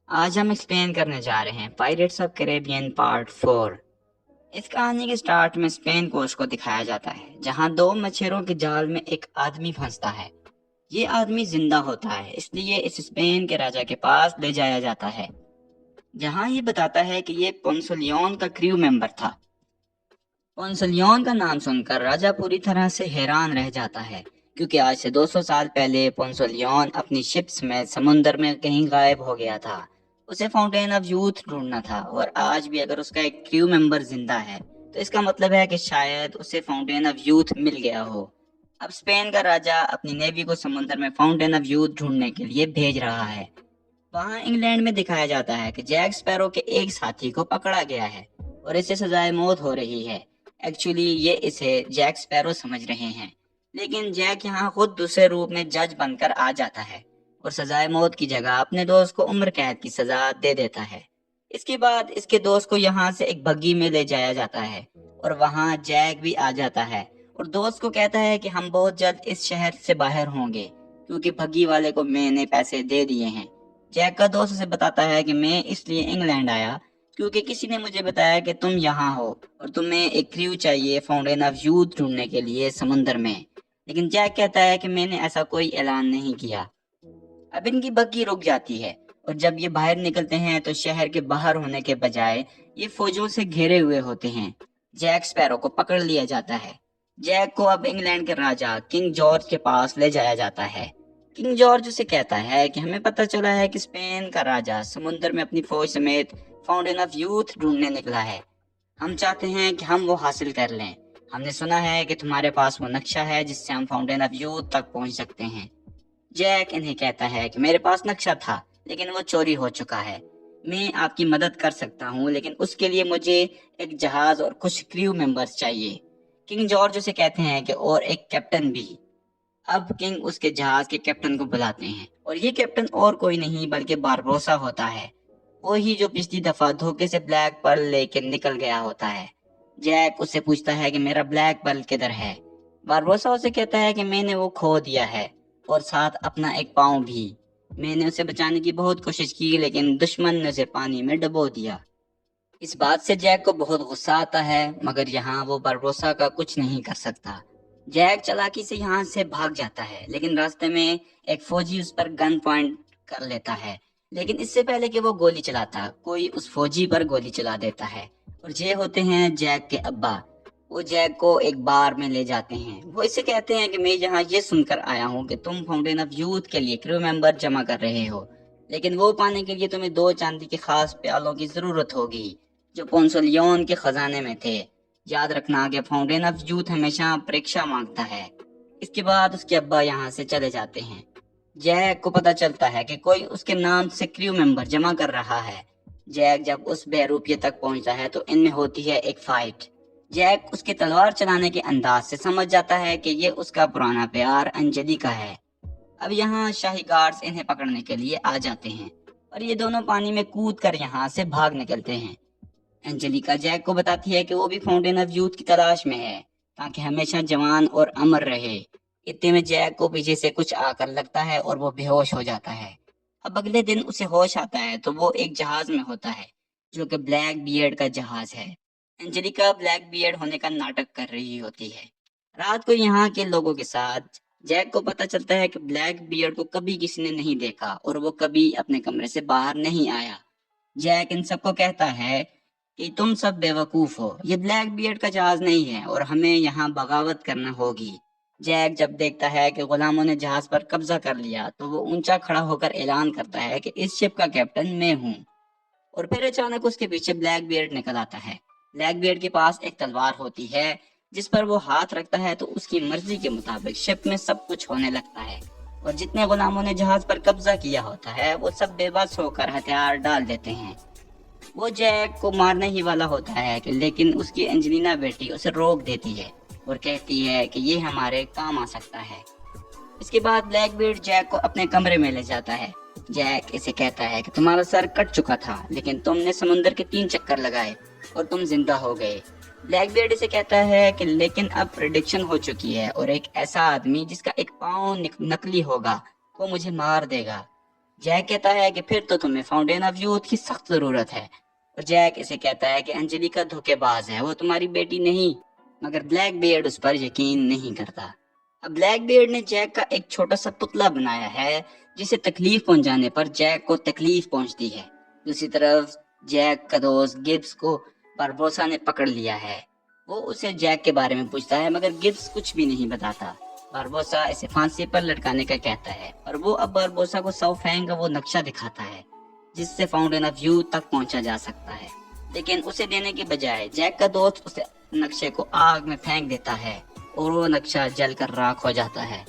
آج ہم ایکسپلین کرنے جا رہے ہیں پائریٹس آف کیریبین پارٹ 4۔ اس کہانی کے سٹارٹ میں اسپین کوسٹ کو دکھایا جاتا ہے، جہاں دو مچھروں کے جال میں ایک آدمی پھنستا ہے۔ یہ آدمی زندہ ہوتا ہے، اس لیے اس اسپین کے راجا کے پاس لے جایا جاتا ہے، جہاں یہ بتاتا ہے کہ یہ پونسلیون کا کریو ممبر تھا۔ پونسلیون کا نام سن کر راجا پوری طرح سے حیران رہ جاتا ہے، کیونکہ آج سے 200 سال پہلے پونسلیون اپنی شپس میں سمندر میں کہیں غائب ہو گیا تھا۔ اسے فاؤنٹین آف یوتھ ڈھونڈنا تھا، اور آج بھی اگر اس کا ایک کریو ممبر زندہ ہے تو اس کا مطلب ہے کہ شاید اسے فاؤنٹین آف یوتھ مل گیا ہو۔ اب اسپین کا راجا اپنی نیوی کو سمندر میں فاؤنٹین آف یوتھ ڈھونڈنے کے لیے بھیج رہا ہے۔ وہاں انگلینڈ میں دکھایا جاتا ہے کہ جیک اسپیرو کے ایک ساتھی کو پکڑا گیا ہے اور اسے سزائے موت ہو رہی ہے۔ ایکچولی یہ اسے جیک اسپیرو سمجھ رہے ہیں، لیکن جیک یہاں خود دوسرے روپ میں جج بن کر آ جاتا ہے اور سزائے موت کی جگہ اپنے دوست کو عمر قید کی سزا دے دیتا ہے۔ اس کے بعد اس کے دوست کو یہاں سے ایک بگی میں لے جایا جاتا ہے، اور وہاں جیک بھی آ جاتا ہے اور دوست کو کہتا ہے کہ ہم بہت جلد اس شہر سے باہر ہوں گے، کیونکہ بگی والے کو میں نے پیسے دے دیے ہیں۔ جیک کا دوست اسے بتاتا ہے کہ میں اس لیے انگلینڈ آیا کیونکہ کسی نے مجھے بتایا کہ تم یہاں ہو اور تمہیں ایک کریو چاہیے فاؤنٹین آف یوتھ ڈھونڈنے کے لیے سمندر میں، لیکن جیک کہتا ہے کہ میں نے ایسا کوئی اعلان نہیں کیا۔ اب ان کی بگی رک جاتی ہے، اور جب یہ باہر نکلتے ہیں تو شہر کے باہر ہونے کے بجائے یہ فوجوں سے گھیرے ہوئے ہوتے ہیں۔ جیک اسپیرو کو پکڑ لیا جاتا ہے۔ جیک کو اب انگلینڈ کے راجا کنگ جارج کے پاس لے جایا جاتا ہے۔ کنگ جارج اسے کہتا ہے کہ ہمیں پتہ چلا ہے کہ اسپین کا راجا سمندر میں اپنی فوج سمیت فاؤنٹین آف یوتھ ڈھونڈنے نکلا ہے۔ ہم چاہتے ہیں کہ ہم وہ حاصل کر لیں۔ ہم نے سنا ہے کہ تمہارے پاس وہ نقشہ ہے جس سے ہم فاؤنٹین آف یوتھ تک پہنچ سکتے ہیں۔ جیک انہیں کہتا ہے کہ میرے پاس نقشہ تھا، لیکن وہ چوری ہو چکا ہے۔ میں آپ کی مدد کر سکتا ہوں، لیکن اس کے لیے مجھے ایک جہاز اور کچھ کریو ممبرز چاہیے۔ کنگ جارج اسے کہتے ہیں کہ اور ایک کیپٹن بھی۔ اب کنگ اس کے جہاز کے کیپٹن کو بلاتے ہیں، اور یہ کیپٹن اور کوئی نہیں بلکہ باربوسا ہوتا ہے، وہی جو پچھلی دفعہ دھوکے سے بلیک پرل لے کے نکل گیا ہوتا ہے۔ جیک اس سے پوچھتا ہے کہ میرا بلیک پرل کدھر ہے؟ باربوسا اسے کہتا ہے کہ میں نے وہ کھو دیا ہے، اور ساتھ اپنا ایک پاؤں بھی۔ میں نے اسے بچانے کی بہت کوشش کی، لیکن دشمن نے اسے پانی میں ڈبو دیا۔ اس بات سے جیک کو بہت غصہ آتا ہے، مگر یہاں وہ باربوسا کا کچھ نہیں کر سکتا۔ جیک چالاکی سے یہاں سے بھاگ جاتا ہے، لیکن راستے میں ایک فوجی اس پر گن پوائنٹ کر لیتا ہے، لیکن اس سے پہلے کہ وہ گولی چلاتا، کوئی اس فوجی پر گولی چلا دیتا ہے، اور یہ ہوتے ہیں جیک کے ابا۔ وہ جیک کو ایک بار میں لے جاتے ہیں۔ وہ اسے کہتے ہیں کہ میں یہاں یہ سن کر آیا ہوں کہ تم فاؤنٹین آف یوتھ کے لیے کریو ممبر جمع کر رہے ہو، لیکن وہ پانے کے لیے تمہیں 2 چاندی کے خاص پیالوں کی ضرورت ہوگی جو پونسلیون کے خزانے میں تھے۔ یاد رکھنا کہ فاؤنٹین آف یوتھ ہمیشہ پریکشا مانگتا ہے۔ اس کے بعد اس کے ابا یہاں سے چلے جاتے ہیں۔ جیک کو پتہ چلتا ہے کہ کوئی اس کے نام سے کریو ممبر جمع کر رہا ہے۔ جیک جب اس بہروپیے تک پہنچتا ہے تو ان میں ہوتی ہے ایک فائٹ۔ جیک اس کے تلوار چلانے کے انداز سے سمجھ جاتا ہے کہ یہ اس کا پرانا پیار انجلی کا ہے۔ اب یہاں شاہی گارڈز انہیں پکڑنے کے لیے آ جاتے ہیں، اور یہ دونوں پانی میں کود کر یہاں سے بھاگ نکلتے ہیں۔ انجلیکا جیک کو بتاتی ہے کہ وہ بھی فاؤنٹین آف یوتھ کی تلاش میں ہے، تاکہ ہمیشہ جوان اور امر رہے۔ اتنے میں جیک کو پیچھے سے کچھ آ کر لگتا ہے اور وہ بے ہوش ہو جاتا ہے۔ اب اگلے دن اسے ہوش آتا ہے تو وہ ایک جہاز میں ہوتا ہے، جو کہ بلیک بیئرڈ کا جہاز ہے۔ انجلیکا بلیک بیئرڈ ہونے کا ناٹک کر رہی ہوتی ہے۔ رات کو یہاں کے لوگوں کے ساتھ جیک کو پتہ چلتا ہے کہ بلیک بیئرڈ کو کبھی کسی نے نہیں دیکھا اور وہ کبھی اپنے کمرے سے باہر نہیں آیا۔ جیک ان سب کو کہتا ہے کہ تم سب بے وقوف ہو، یہ بلیک بیئرڈ کا جہاز نہیں ہے اور ہمیں یہاں بغاوت کرنا ہوگی۔ جیک جب دیکھتا ہے کہ غلاموں نے جہاز پر قبضہ کر لیا تو وہ اونچا کھڑا ہو کر اعلان کرتا ہے کہ اس شپ کا کیپٹن میں ہوں، اور پھر اچانک اس کے پیچھے بلیک بیئرڈ نکل آتا ہے۔ بلیک بیئرڈ کے پاس ایک تلوار ہوتی ہے جس پر وہ ہاتھ رکھتا ہے تو اس کی مرضی کے مطابق شپ میں سب کچھ ہونے لگتا ہے، اور جتنے غلاموں نے جہاز پر قبضہ کیا ہوتا ہے وہ سب بے بس ہو کر ہتھیار ڈال دیتے ہیں۔ وہ جیک کو مارنے ہی والا ہوتا ہے کہ لیکن اس کی انجلینا بیٹی اسے روک دیتی ہے اور کہتی ہے کہ یہ ہمارے کام آ سکتا ہے۔ اس کے بعد بلیک بیئرڈ جیک کو اپنے کمرے میں لے جاتا ہے۔ جیک اسے کہتا ہے کہ تمہارا سر کٹ چکا تھا، لیکن تم نے سمندر کے 3 چکر لگائے اور تم زندہ ہو گئے۔ بلیک بیئرڈ اسے کہتا ہے کہ لیکن اب پریڈکشن ہو چکی ہے اور ایک ایسا آدمی جس کا ایک پاؤں نکلی ہوگا وہ مجھے مار دے گا۔ جیک کہتا ہے کہ پھر تو تمہیں فاؤنٹین آف یوتھ کی سخت ضرورت ہے، اور جیک اسے کہتا ہے کہ انجلیکا دھوکے باز ہے، وہ تمہاری بیٹی نہیں، مگر بلیک بیئرڈ اس پر یقین نہیں کرتا۔ اب بلیک بیئرڈ نے جیک کا ایک چھوٹا سا پتلا بنایا ہے جسے تکلیف پہنچانے پر جیک کو تکلیف پہنچتی ہے۔ دوسری طرف جیک کا دوست گبز کو باربوسا نے پکڑ لیا ہے۔ وہ اسے جیک کے بارے میں پوچھتا ہے مگر گبز کچھ بھی نہیں بتاتا۔ باربوسا اسے پھانسی پر لٹکانے کا کہتا ہے اور وہ اب باربوسا کو سو فینگ کا وہ نقشہ دکھاتا ہے جس سے فاؤنٹین آف یوتھ تک پہنچا جا سکتا ہے، لیکن اسے دینے کے بجائے جیک کا دوست اسے نقشے کو آگ میں پھینک دیتا ہے اور وہ نقشہ جل کر راکھ ہو جاتا ہے۔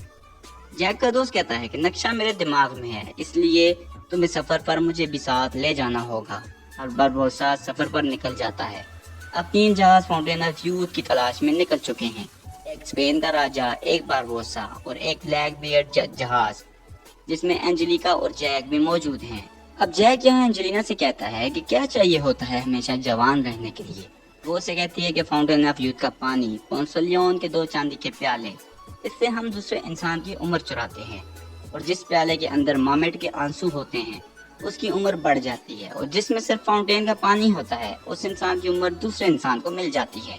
جیک کا دوست کہتا ہے کہ نقشہ میرے دماغ میں ہے، اس لیے تمہیں سفر پر مجھے بھی ساتھ لے جانا ہوگا، اور باربوسا سفر پر نکل جاتا ہے۔ اب 3 جہاز فاؤنٹین آف یوتھ کی تلاش میں نکل چکے ہیں، ایک اسپین کا راجا، ایک باربوسا اور ایک بلیک بیئرڈ جہاز جس میں انجلیکا اور جیک بھی موجود ہیں۔ اب جیک یہاں انجلینا سے کہتا ہے کہ کیا چاہیے ہوتا ہے ہمیشہ جوان رہنے کے لیے۔ وہ اسے کہتی ہے کہ فاؤنٹین آف یوتھ کا پانی، پونسلیون کے 2 چاندی کے پیالے، اس سے ہم دوسرے انسان کی عمر چراتے ہیں، اور جس پیالے کے اندر مامٹ کے آنسو ہوتے ہیں اس کی عمر بڑھ جاتی ہے، اور جس میں صرف فاؤنٹین کا پانی ہوتا ہے اس انسان کی عمر دوسرے انسان کو مل جاتی ہے۔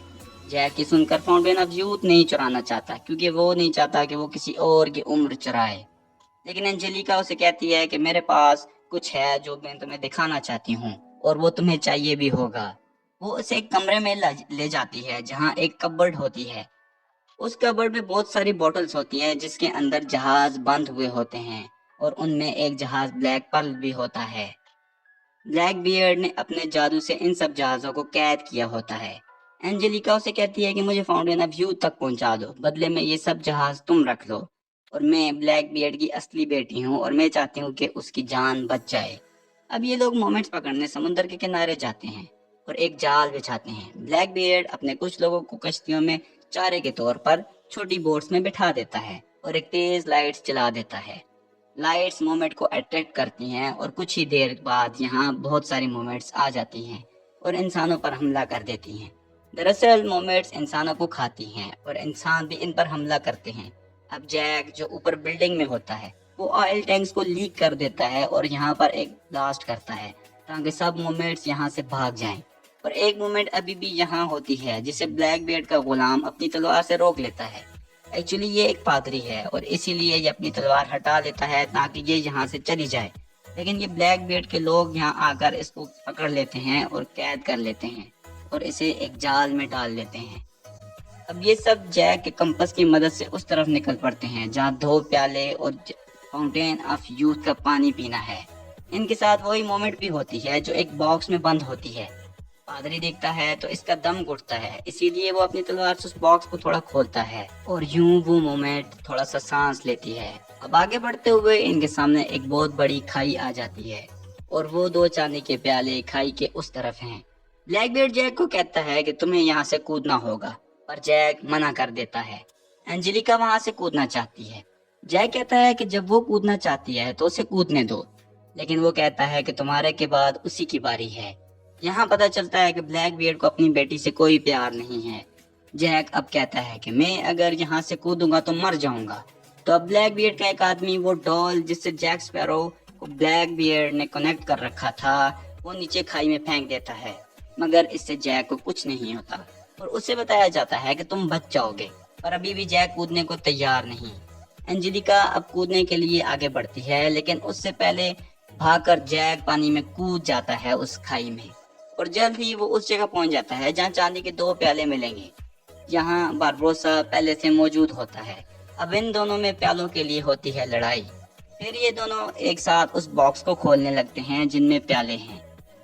جیک کی سن کر فاؤنٹین آف یوتھ نہیں چرانا چاہتا کیونکہ وہ نہیں چاہتا کہ وہ کسی اور کی عمر چرائے، لیکن انجلیکا اسے کہتی ہے کہ میرے پاس کچھ ہے جو میں تمہیں دکھانا چاہتی ہوں اور وہ تمہیں چاہیے بھی ہوگا۔ وہ اسے ایک کمرے میں لے جاتی ہے جہاں ایک کبرڈ ہوتی ہے۔ اس کبرڈ میں بہت ساری بوٹلز ہوتی ہیں جس کے اندر جہاز بند ہوئے ہوتے ہیں، اور ان میں ایک جہاز بلیک پرل بھی ہوتا ہے۔ بلیک بیئرڈ نے اپنے جادو سے ان سب جہازوں کو قید کیا ہوتا ہے۔ انجلیکا اسے کہتی ہے کہ مجھے فاؤنٹین آف یوتھ تک پہنچا دو، بدلے میں یہ سب جہاز تم رکھ لو، اور میں بلیک بیئرڈ کی اصلی بیٹی ہوں اور میں چاہتی ہوں کہ اس کی جان بچ جائے۔ اب یہ لوگ مومنٹس پکڑنے سمندر کے کنارے جاتے ہیں اور ایک جال بچھاتے ہیں۔ بلیک بیئرڈ اپنے کچھ لوگوں کو کشتیوں میں چارے کے طور پر چھوٹی بوٹس میں بٹھا دیتا ہے اور ایک تیز لائٹس چلا دیتا ہے۔ لائٹس مومنٹ کو اٹریکٹ کرتی ہیں اور کچھ ہی دیر بعد یہاں بہت ساری مومنٹس آ جاتی ہیں اور انسانوں پر حملہ کر دیتی ہیں۔ دراصل مومنٹس انسانوں کو کھاتی ہیں اور انسان بھی ان پر حملہ کرتے ہیں۔ اب جیک جو اوپر بلڈنگ میں ہوتا ہے وہ آئل ٹینکس کو لیک کر دیتا ہے اور یہاں پر ایک بلاسٹ کرتا ہے تاکہ سب مومنٹس یہاں سے بھاگ جائیں، اور ایک مومنٹ ابھی بھی یہاں ہوتی ہے جسے بلیک بیئرڈ کا غلام اپنی تلوار سے روک لیتا ہے۔ ایکچولی یہ ایک پادری ہے اور اسی لیے یہ اپنی تلوار ہٹا لیتا ہے تاکہ یہ یہاں سے چلی جائے، لیکن یہ بلیک بیئرڈ کے لوگ یہاں آ کر اس کو پکڑ لیتے ہیں اور قید کر لیتے ہیں اور اسے ایک جال میں ڈال لیتے ہیں۔ اب یہ سب جیک کے کمپس کی مدد سے اس طرف نکل پڑتے ہیں جہاں 2 پیالے اور فاؤنٹین آف یوتھ کا پانی پینا ہے۔ ان کے ساتھ وہی مومنٹ بھی ہوتی ہے جو ایک باکس میں بند ہوتی ہے۔ پادری دیکھتا ہے تو اس کا دم گھٹتا ہے، اسی لیے وہ اپنی تلوار سے اس باکس کو تھوڑا کھولتا ہے اور یوں وہ مومنٹ تھوڑا سا سانس لیتی ہے۔ اب آگے بڑھتے ہوئے ان کے سامنے ایک بہت بڑی کھائی آ جاتی ہے اور وہ 2 چاندی کے پیالے کھائی کے اس طرف ہیں۔ بلیک بیئرڈ جیک کو کہتا ہے کہ تمہیں یہاں سے کودنا ہوگا، پر جیک منع کر دیتا ہے۔ انجلیکا وہاں سے کودنا چاہتی ہے۔ جیک کہتا ہے کہ جب وہ کودنا چاہتی ہے تو اسے کودنے دو، لیکن وہ کہتا ہے کہ تمہارے کے بعد اسی کی باری ہے۔ یہاں پتہ چلتا ہے کہ بلیک بیئرڈ کو اپنی بیٹی سے کوئی پیار نہیں ہے۔ جیک اب کہتا ہے کہ میں اگر یہاں سے کودوں گا تو مر جاؤں گا، تو اب بلیک بیئرڈ کا ایک آدمی وہ ڈال جس سے جیک سپیرو کو بلیک بیئرڈ نے کنیکٹ کر رکھا تھا وہ نیچے کھائی میں پھینک دیتا ہے، مگر اس سے جیک کو کچھ نہیں ہوتا اور اسے بتایا جاتا ہے کہ تم بچ جاؤ گے، پر ابھی بھی جیک کودنے کو تیار نہیں۔ انجلیکا اب کودنے کے لیے آگے بڑھتی ہے، لیکن اس سے پہلے بھاگ کر جیک پانی میں کود جاتا ہے اس کھائی میں، اور جلد ہی وہ اس جگہ پہنچ جاتا ہے جہاں چاندی کے 2 پیالے ملیں گے۔ یہاں باربروسا پہلے سے موجود ہوتا ہے۔ اب ان دونوں میں پیالوں کے لیے ہوتی ہے لڑائی۔ پھر یہ دونوں ایک ساتھ اس باکس کو کھولنے لگتے ہیں جن میں پیالے ہیں۔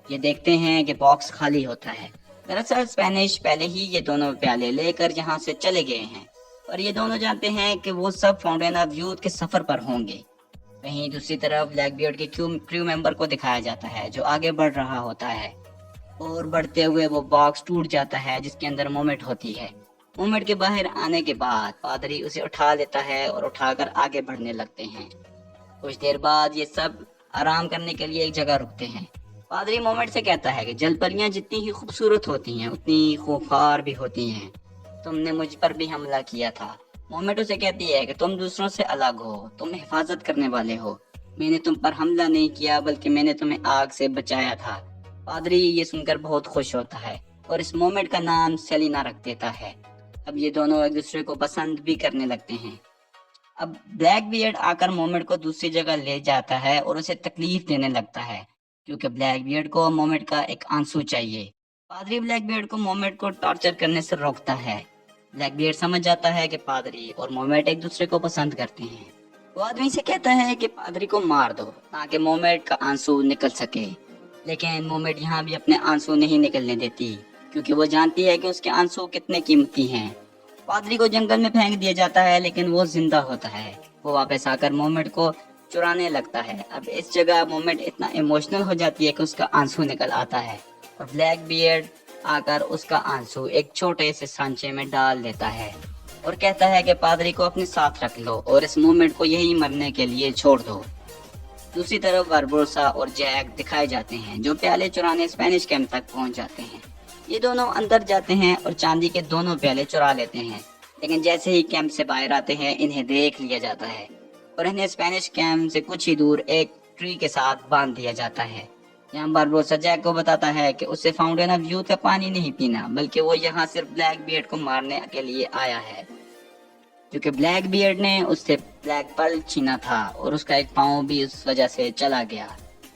یہ دیکھتے ہیں کہ باکس خالی ہوتا ہے۔ دراصل اسپینش پہلے ہی یہ دونوں پیالے لے کر یہاں سے چلے گئے ہیں، اور یہ دونوں جانتے ہیں کہ وہ سب فاؤنٹین آف یوتھ کے سفر پر ہوں گے۔ وہیں دوسری طرف بلیک بیئرڈ کے کریو ممبر کو دکھایا جاتا ہے جو آگے بڑھ رہا ہوتا ہے، اور بڑھتے ہوئے وہ باکس ٹوٹ جاتا ہے جس کے اندر مومنٹ ہوتی ہے۔ مومنٹ کے باہر آنے کے بعد پادری اسے اٹھا لیتا ہے اور اٹھا کر آگے بڑھنے لگتے ہیں۔ کچھ دیر بعد یہ سب آرام کرنے کے لیے ایک جگہ رکتے ہیں۔ پادری مومنٹ سے کہتا ہے کہ جل پریاں جتنی ہی خوبصورت ہوتی ہیں اتنی ہی خوفار بھی ہوتی ہیں، تم نے مجھ پر بھی حملہ کیا تھا۔ مومنٹ اسے کہتی ہے کہ تم دوسروں سے الگ ہو، تم حفاظت کرنے والے ہو، میں نے تم پر حملہ نہیں کیا بلکہ میں نے تمہیں آگ سے بچایا تھا۔ پادری یہ سن کر بہت خوش ہوتا ہے اور اس مومنٹ کا نام سیلینا رکھ دیتا ہے۔ اب یہ دونوں ایک دوسرے کو پسند بھی کرنے لگتے ہیں۔ اب بلیک بیئرڈ آ کر مومنٹ کو دوسری جگہ لے جاتا ہے اور اسے تکلیف دینے لگتا ہے کیونکہ بلیک بیئرڈ کو مومنٹ کا ایک آنسو چاہیے۔ پادری بلیک بیئرڈ کو مومنٹ کو ٹارچر کرنے سے روکتا ہے۔ بلیک بیئرڈ سمجھ جاتا ہے کہ پادری اور مومنٹ ایک دوسرے کو پسند کرتے ہیں۔ وہ آدمی سے کہتا ہے کہ پادری کو مار دو تاکہ مومنٹ کا آنسو نکل سکے، لیکن مومنٹ یہاں بھی اپنے آنسو نہیں نکلنے دیتی کیونکہ وہ جانتی ہے کہ اس کے آنسو کتنے قیمتی ہیں۔ پادری کو جنگل میں پھینک دیا جاتا ہے لیکن وہ زندہ ہوتا ہے۔ وہ واپس آ کر مومنٹ کو چرانے لگتا ہے۔ اب اس جگہ مومنٹ اتنا ایموشنل ہو جاتی ہے کہ اس کا آنسو نکل آتا ہے اور بلیک بیئرڈ آ کر اس کا آنسو ایک چھوٹے سے سانچے میں ڈال دیتا ہے اور کہتا ہے کہ پادری کو اپنے ساتھ رکھ لو اور اس مومنٹ کو یہی مرنے کے لیے چھوڑ دو۔ دوسری طرف باربوسا اور جیک دکھائے جاتے ہیں جو پیالے چرانے اسپینش کیمپ تک پہنچ جاتے ہیں۔ یہ دونوں اندر جاتے ہیں اور چاندی کے دونوں پیالے چرا لیتے ہیں، لیکن جیسے ہی کیمپ سے باہر آتے ہیں انہیں دیکھ لیا جاتا ہے اور انہیں اسپینش کیمپ سے کچھ ہی دور ایک ٹری کے ساتھ باندھ دیا جاتا ہے۔ یہاں باربوسا جیک کو بتاتا ہے کہ اسے فاؤنٹین آف یوتھ کا پانی نہیں پینا بلکہ وہ یہاں صرف بلیک بیئرڈ کو مارنے کے لیے آیا ہے، کیونکہ بلیک بیئرڈ نے اس سے بلیک پرل چھینا تھا اور اس کا ایک پاؤں بھی اس وجہ سے چلا گیا۔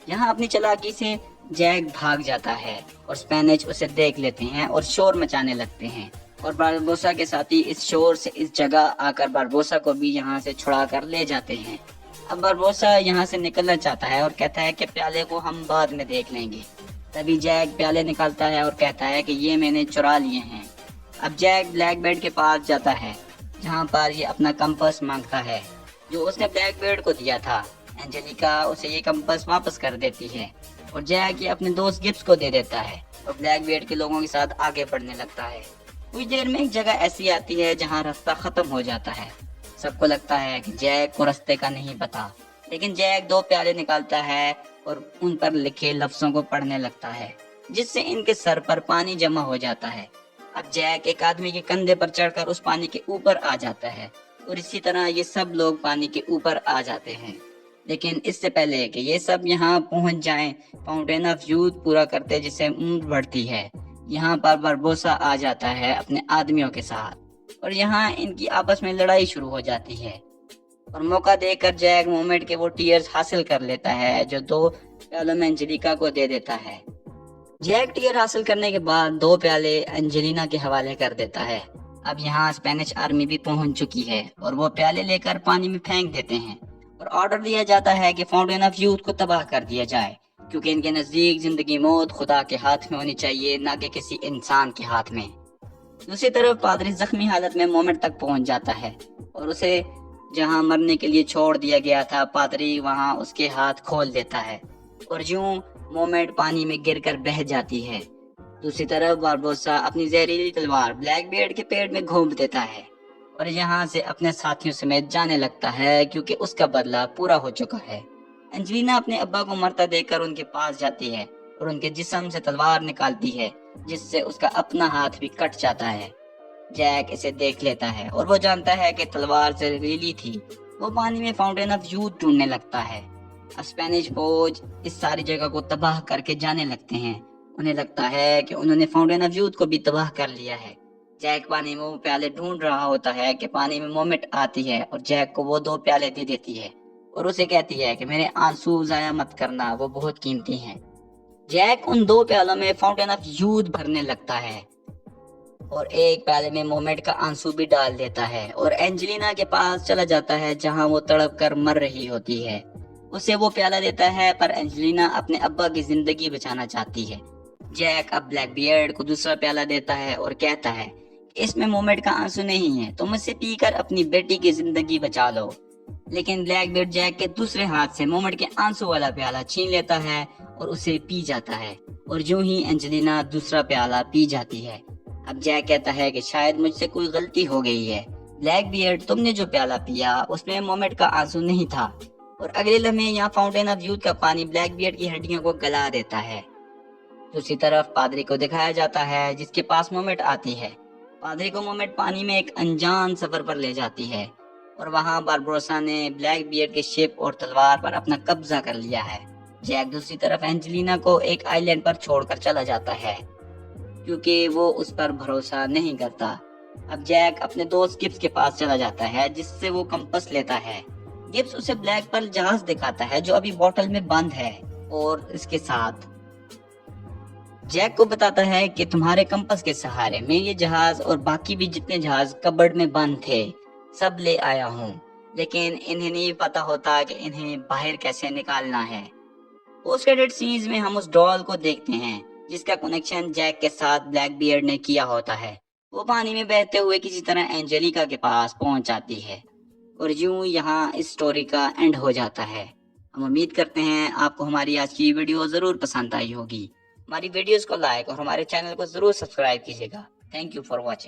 یہاں اپنی چالاکی سے جیک بھاگ جاتا ہے اور اسپینش اسے دیکھ لیتے ہیں اور شور مچانے لگتے ہیں اور باربوسا کے ساتھی اس شور سے اس جگہ آ کر باربوسا کو بھی یہاں سے چھڑا کر لے جاتے ہیں۔ اب باربوسا یہاں سے نکلنا چاہتا ہے اور کہتا ہے کہ پیالے کو ہم بعد میں دیکھ لیں گے۔ تبھی جیک پیالے نکالتا ہے اور کہتا ہے کہ یہ میں نے چرا لیے ہیں۔ اب جیک بلیک بیئرڈ کے پاس جاتا ہے جہاں پر یہ اپنا کمپس مانگتا ہے جو اس نے بلیک بیئرڈ کو دیا تھا۔ اینجلیکا اسے یہ کمپس واپس کر دیتی ہے اور جیک یہ اپنے دوست گبس کو دے دیتا ہے اور بلیک بیئرڈ کے لوگوں کے ساتھ آگے بڑھنے لگتا ہے۔ کچھ دیر میں ایک جگہ ایسی آتی ہے جہاں راستہ ختم ہو جاتا ہے۔ سب کو لگتا ہے کہ جیک کو راستے کا نہیں پتا، لیکن جیک دو پیالے نکالتا ہے اور ان پر لکھے لفظوں کو پڑھنے لگتا ہے جس سے ان کے سر پر پانی جمع ہو جاتا ہے۔ اب جیک ایک آدمی کے کندھے پر چڑھ کر اس پانی کے اوپر آ جاتا ہے اور اسی طرح یہ سب لوگ پانی کے اوپر آ جاتے ہیں، لیکن اس سے پہلے کہ یہ سب یہاں پہنچ جائیں فاؤنٹین آف یوتھ پورا کرتے جسے اونٹ بڑھتی ہے، یہاں پر باربوسا آ جاتا ہے اپنے آدمیوں کے ساتھ اور یہاں ان کی آپس میں لڑائی شروع ہو جاتی ہے اور موقع دے کر جیک مومنٹ کے وہ ٹیئرز حاصل کر لیتا ہے جو دو پیالوں میں انجلیکا کو دے دیتا ہے۔ جیک ٹیئر حاصل کرنے کے بعد دو پیالے انجلینا کے حوالے کر دیتا ہے۔ اب یہاں اسپینش آرمی بھی پہنچ چکی ہے اور وہ پیالے لے کر پانی میں پھینک دیتے ہیں اور آرڈر دیا جاتا ہے کہ فاؤنٹین آف یوتھ کو تباہ کر دیا جائے کیونکہ ان کے نزدیک زندگی موت خدا کے ہاتھ میں ہونی چاہیے نہ کہ کسی انسان کے ہاتھ میں۔ دوسری طرف پادری زخمی حالت میں مومنٹ تک پہنچ جاتا ہے اور اسے جہاں مرنے کے لیے چھوڑ دیا گیا تھا پادری وہاں اس کے ہاتھ کھول دیتا ہے اور یوں مومنٹ پانی میں گر کر بہہ جاتی ہے۔ دوسری طرف باربوسا اپنی زہریلی تلوار بلیک بیئرڈ کے پیٹ میں گھونپ دیتا ہے اور یہاں سے اپنے ساتھیوں سمیت جانے لگتا ہے کیونکہ اس کا بدلہ پورا ہو چکا ہے۔ انجلینا اپنے ابا کو مرتا دیکھ کر ان کے پاس جاتی ہے اور ان کے جسم سے تلوار نکالتی ہے جس سے اس کا اپنا ہاتھ بھی کٹ جاتا ہے۔ جیک اسے دیکھ لیتا ہے اور وہ جانتا ہے کہ تلوار زہریلی تھی۔ وہ پانی میں فاؤنٹین آف یوتھ ڈھونڈنے لگتا ہے۔ اسپینش فوج اس ساری جگہ کو تباہ کر کے جانے لگتے ہیں۔ انہیں لگتا ہے کہ انہوں نے فاؤنٹین آف یوتھ کو بھی تباہ کر لیا ہے۔ جیک پانی میں وہ پیالے ڈھونڈ رہا ہوتا ہے کہ پانی میں مومنٹ آتی ہے اور جیک کو وہ دو پیالے دے دیتی ہے اور اسے کہتی ہے کہ میرے آنسو ضائع مت کرنا، وہ بہت قیمتی ہیں۔ جیک ان دو پیالوں میں فاؤنٹین آف یوتھ بھرنے لگتا ہے اور ایک پیالے میں مومنٹ کا آنسو بھی ڈال دیتا ہے اور انجلینا کے پاس چلا جاتا ہے جہاں وہ تڑپ کر مر رہی ہوتی ہے۔ اسے وہ پیالہ دیتا ہے پر انجلینا اپنے ابا کی زندگی بچانا چاہتی ہے۔ جیک اب بلیک بیئرڈ کو دوسرا پیالہ دیتا ہے اور کہتا ہے کہ اس میں مومنٹ کا آنسو نہیں ہے، تم اسے پی کر اپنی بیٹی کی زندگی بچا لو۔ لیکن بلیک بیئرڈ جیک کے دوسرے ہاتھ سے مومنٹ کے آنسو والا پیالہ چھین لیتا ہے اور اسے پی جاتا ہے اور یوں ہی انجلینا دوسرا پیالہ پی جاتی ہے۔ اب جیک کہتا ہے کہ شاید مجھ سے کوئی غلطی ہو گئی ہے، بلیک بیئرڈ تم نے جو پیالہ پیا اس میں مومنٹ کا آنسو نہیں تھا۔ اور اگلے لمحے یہاں فاؤنٹین آف یوتھ کا پانی بلیک بیئرڈ کی ہڈیوں کو گلا دیتا ہے۔ دوسری طرف پادری کو دکھایا جاتا ہے جس کے پاس مومنٹ آتی ہے۔ پادری کو مومنٹ پانی میں ایک انجان سفر پر لے جاتی ہے اور وہاں باربروسا نے بلیک بیئرڈ کے شپ اور تلوار پر اپنا قبضہ کر لیا ہے۔ جیک دوسری طرف اینجلینا کو ایک آئی لینڈ پر چھوڑ کر چلا جاتا ہے کیونکہ وہ اس پر بھروسہ نہیں کرتا۔ اب جیک اپنے دوست گبس کے پاس چلا جاتا ہے جس سے وہ کمپس لیتا ہے۔ گبس اسے بلیک پرل جہاز دکھاتا ہے جو ابھی بوتل میں بند ہے اور اس کے ساتھ جیک کو بتاتا ہے کہ تمہارے کمپس کے سہارے میں یہ جہاز اور باقی بھی جتنے جہاز کبرڈ میں بند تھے سب لے آیا ہوں، لیکن انہیں نہیں پتا ہوتا کہ انہیں باہر کیسے نکالنا ہے۔ پوسٹ کریڈٹ سینز میں ہم اس ڈال کو دیکھتے ہیں جس کا کنیکشن جیک کے ساتھ بلیک بیئرڈ نے کیا ہوتا ہے۔ وہ پانی میں بہتے ہوئے کسی طرح اینجلیکا کے پاس پہنچ جاتی ہے اور یوں یہاں اس سٹوری کا اینڈ ہو جاتا ہے۔ ہم امید کرتے ہیں آپ کو ہماری آج کی ویڈیو ضرور پسند آئی ہوگی۔ ہماری ویڈیوز کو لائک اور ہمارے چینل کو ضرور سبسکرائب کیجیے گا۔ Thank you for watching.